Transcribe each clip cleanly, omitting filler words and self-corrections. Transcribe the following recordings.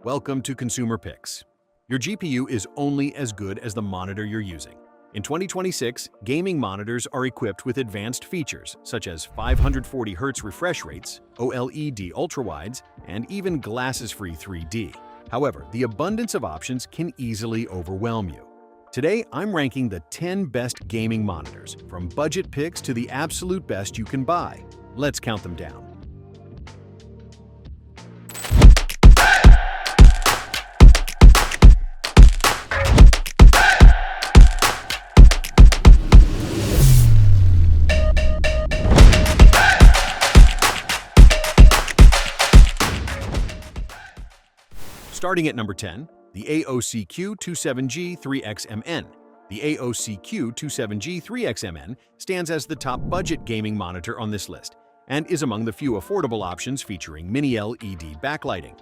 Welcome to Consumer Picks. Your GPU is only as good as the monitor you're using. In 2026, gaming monitors are equipped with advanced features such as 540Hz refresh rates, OLED ultrawides, and even glasses-free 3D. However, the abundance of options can easily overwhelm you. Today, I'm ranking the 10 best gaming monitors, from budget picks to the absolute best you can buy. Let's count them down. Starting at number 10, the AOCQ27G3XMN. The AOCQ27G3XMN stands as the top budget gaming monitor on this list and is among the few affordable options featuring Mini LED backlighting.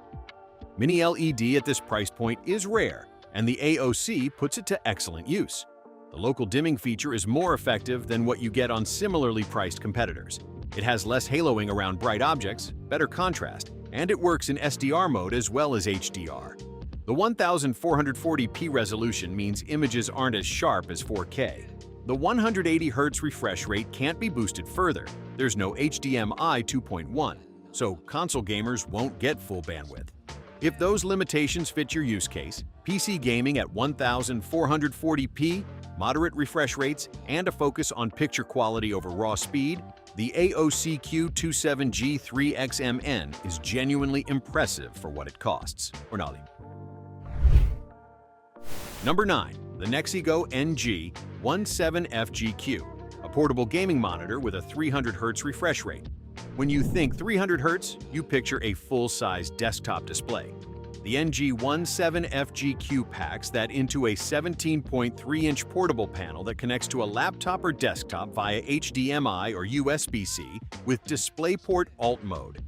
Mini LED at this price point is rare, and the AOC puts it to excellent use. The local dimming feature is more effective than what you get on similarly priced competitors. It has less haloing around bright objects, better contrast, and it works in SDR mode as well as HDR. The 1440p resolution means images aren't as sharp as 4K. The 180Hz refresh rate can't be boosted further. There's no HDMI 2.1, so console gamers won't get full bandwidth. If those limitations fit your use case, PC gaming at 1440p, moderate refresh rates, and a focus on picture quality over raw speed, the AOCQ27G3XMN is genuinely impressive for what it costs. Number 9. The Nexigo NG17FGQ, a portable gaming monitor with a 300Hz refresh rate. When you think 300Hz, you picture a full-size desktop display. The NG17FGQ packs that into a 17.3-inch portable panel that connects to a laptop or desktop via HDMI or USB-C with DisplayPort Alt mode.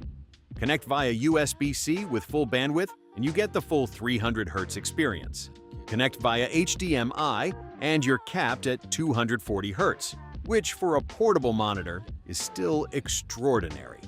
Connect via USB-C with full bandwidth, and you get the full 300Hz experience. Connect via HDMI, and you're capped at 240Hz, which for a portable monitor is still extraordinary.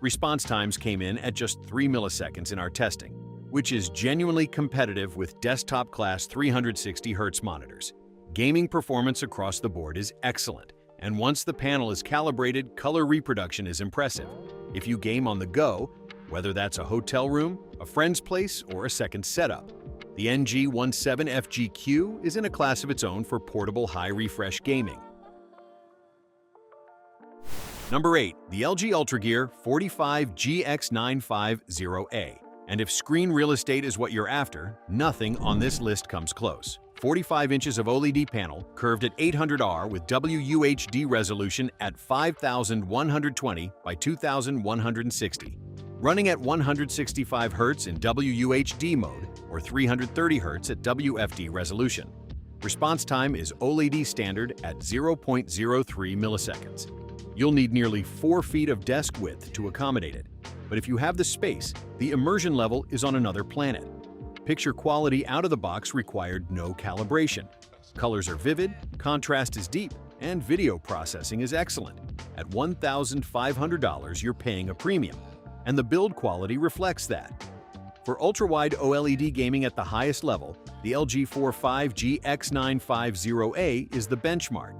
Response times came in at just 3 milliseconds in our testing, which is genuinely competitive with desktop-class 360Hz monitors. Gaming performance across the board is excellent, and once the panel is calibrated, color reproduction is impressive. If you game on the go, whether that's a hotel room, a friend's place, or a second setup, the NG17FGQ is in a class of its own for portable high-refresh gaming. Number 8. The LG UltraGear 45GX950A. And if screen real estate is what you're after, nothing on this list comes close. 45 inches of OLED panel, curved at 800R with WUHD resolution at 5120 by 2160. Running at 165Hz in WUHD mode or 330Hz at WFD resolution. Response time is OLED standard at 0.03 milliseconds. You'll need nearly 4 feet of desk width to accommodate it. But if you have the space, the immersion level is on another planet. Picture quality out of the box required no calibration. Colors are vivid, contrast is deep, and video processing is excellent. At $1,500, you're paying a premium, and the build quality reflects that. For ultra-wide OLED gaming at the highest level, the LG 45GX950A is the benchmark.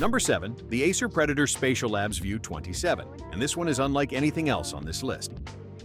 Number 7. The Acer Predator Spatial Labs View 27, and this one is unlike anything else on this list.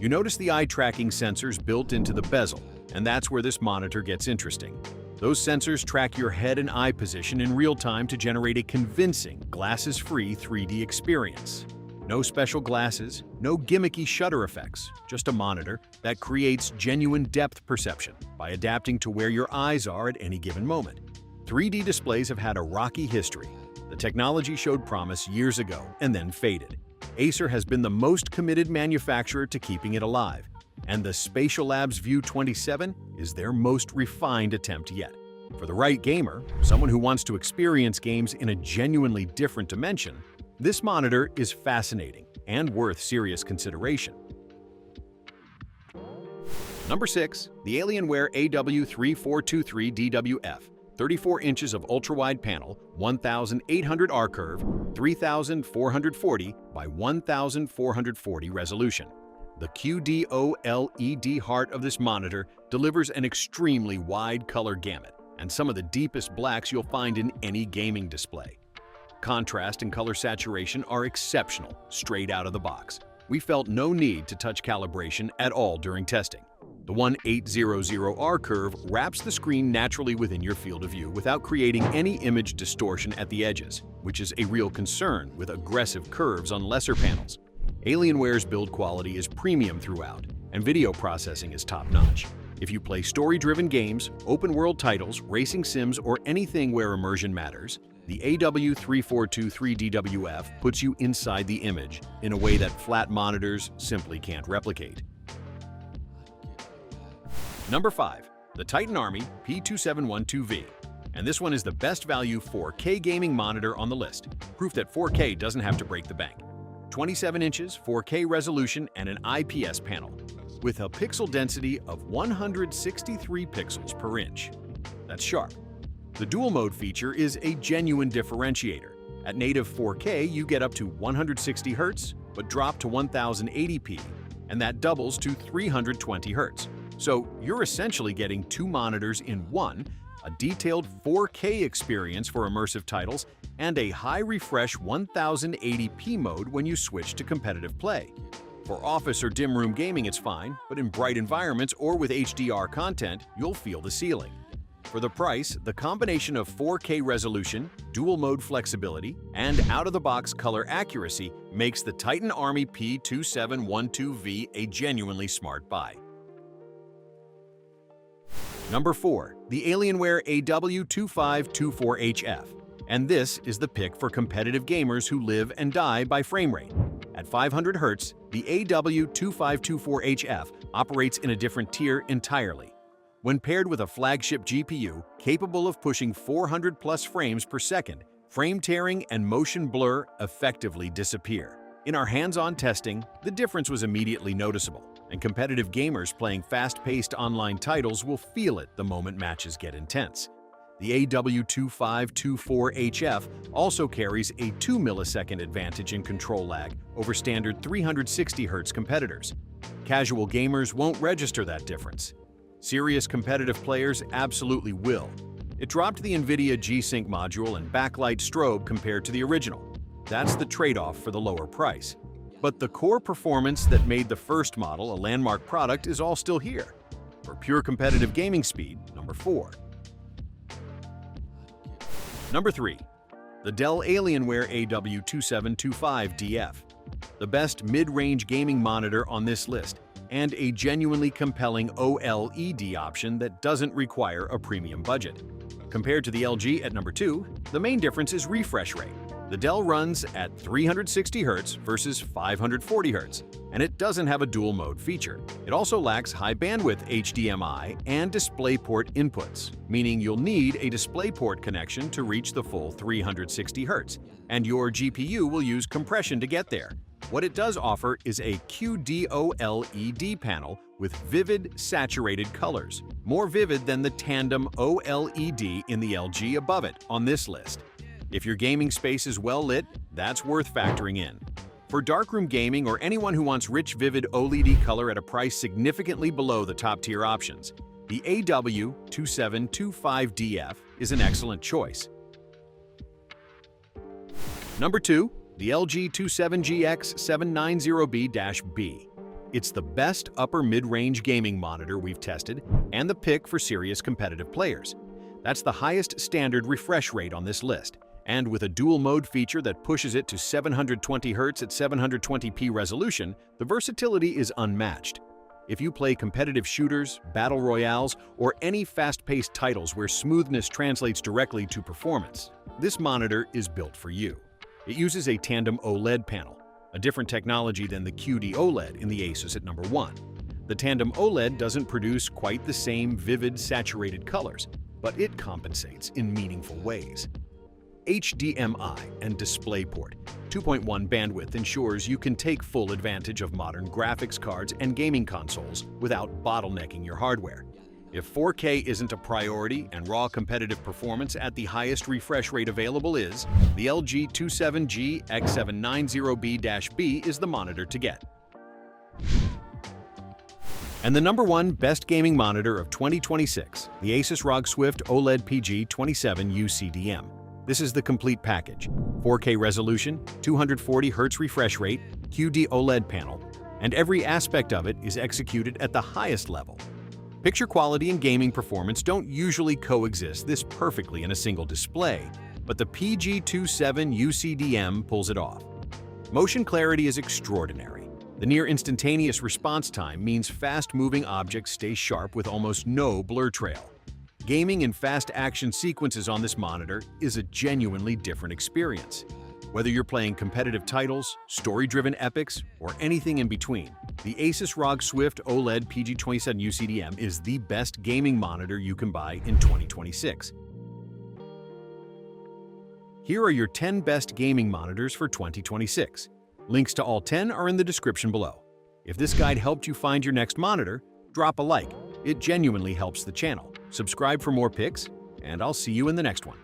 You notice the eye tracking sensors built into the bezel, and that's where this monitor gets interesting. Those sensors track your head and eye position in real time to generate a convincing, glasses-free 3D experience. No special glasses, no gimmicky shutter effects, just a monitor that creates genuine depth perception by adapting to where your eyes are at any given moment. 3D displays have had a rocky history. The technology showed promise years ago and then faded. Acer has been the most committed manufacturer to keeping it alive, and the Spatial Labs View 27 is their most refined attempt yet. For the right gamer, someone who wants to experience games in a genuinely different dimension, this monitor is fascinating and worth serious consideration. Number 6. The Alienware AW3423DWF. 34 inches of ultra-wide panel, 1,800 R curve, 3,440 by 1,440 resolution. The QD-OLED heart of this monitor delivers an extremely wide color gamut and some of the deepest blacks you'll find in any gaming display. Contrast and color saturation are exceptional straight out of the box. We felt no need to touch calibration at all during testing. The 1800R curve wraps the screen naturally within your field of view without creating any image distortion at the edges, which is a real concern with aggressive curves on lesser panels. Alienware's build quality is premium throughout, and video processing is top-notch. If you play story-driven games, open-world titles, racing sims, or anything where immersion matters, the AW3423DWF puts you inside the image in a way that flat monitors simply can't replicate. Number 5. The Titan Army P2712V. And this one is the best value 4K gaming monitor on the list, proof that 4K doesn't have to break the bank. 27 inches, 4K resolution, and an IPS panel, with a pixel density of 163 pixels per inch. That's sharp. The dual mode feature is a genuine differentiator. At native 4K, you get up to 160 Hz, but drop to 1080p, and that doubles to 320 Hz. So you're essentially getting two monitors in one, a detailed 4K experience for immersive titles, and a high-refresh 1080p mode when you switch to competitive play. For office or dim room gaming it's fine, but in bright environments or with HDR content, you'll feel the ceiling. For the price, the combination of 4K resolution, dual mode flexibility, and out-of-the-box color accuracy makes the Titan Army P2712V a genuinely smart buy. Number 4. The Alienware AW2524HF. And this is the pick for competitive gamers who live and die by frame rate. At 500 Hz, the AW2524HF operates in a different tier entirely. When paired with a flagship GPU capable of pushing 400+ frames per second, frame tearing and motion blur effectively disappear. In our hands-on testing, the difference was immediately noticeable, and competitive gamers playing fast-paced online titles will feel it the moment matches get intense. The AW2524HF also carries a 2 millisecond advantage in control lag over standard 360 Hz competitors. Casual gamers won't register that difference. Serious competitive players absolutely will. It dropped the NVIDIA G-Sync module and backlight strobe compared to the original. That's the trade-off for the lower price. But the core performance that made the first model a landmark product is all still here. For pure competitive gaming speed, number 4. Number 3. The Dell Alienware AW2725DF. The best mid-range gaming monitor on this list, and a genuinely compelling OLED option that doesn't require a premium budget. Compared to the LG at number 2, the main difference is refresh rate. The Dell runs at 360 Hz versus 540 Hz, and it doesn't have a dual mode feature. It also lacks high bandwidth HDMI and DisplayPort inputs, meaning you'll need a DisplayPort connection to reach the full 360 Hz, and your GPU will use compression to get there. What it does offer is a QD-OLED panel with vivid, saturated colors, more vivid than the tandem OLED in the LG above it on this list. If your gaming space is well lit, that's worth factoring in. For darkroom gaming or anyone who wants rich, vivid OLED color at a price significantly below the top-tier options, the AW2725DF is an excellent choice. Number 2. The LG 27GX790B-B. It's the best upper mid-range gaming monitor we've tested and the pick for serious competitive players. That's the highest standard refresh rate on this list, and with a dual mode feature that pushes it to 720 Hz at 720p resolution, the versatility is unmatched. If you play competitive shooters, battle royales, or any fast-paced titles where smoothness translates directly to performance, this monitor is built for you. It uses a tandem OLED panel, a different technology than the QD OLED in the Asus at number 1. The tandem OLED doesn't produce quite the same vivid, saturated colors, but it compensates in meaningful ways. HDMI and DisplayPort 2.1 bandwidth ensures you can take full advantage of modern graphics cards and gaming consoles without bottlenecking your hardware. If 4K isn't a priority and raw competitive performance at the highest refresh rate available is, the LG 27GX790B-B is the monitor to get. And the #1 best gaming monitor of 2026, the Asus ROG Swift OLED PG27 UCDM. This is the complete package: 4K resolution, 240Hz refresh rate, QD OLED panel, and every aspect of it is executed at the highest level. Picture quality and gaming performance don't usually coexist this perfectly in a single display, but the PG27 UCDM pulls it off. Motion clarity is extraordinary. The near-instantaneous response time means fast-moving objects stay sharp with almost no blur trail. Gaming in fast action sequences on this monitor is a genuinely different experience. Whether you're playing competitive titles, story-driven epics, or anything in between, the Asus ROG Swift OLED PG27 UCDM is the best gaming monitor you can buy in 2026. Here are your 10 best gaming monitors for 2026. Links to all 10 are in the description below. If this guide helped you find your next monitor, drop a like. It genuinely helps the channel. Subscribe for more picks, and I'll see you in the next one.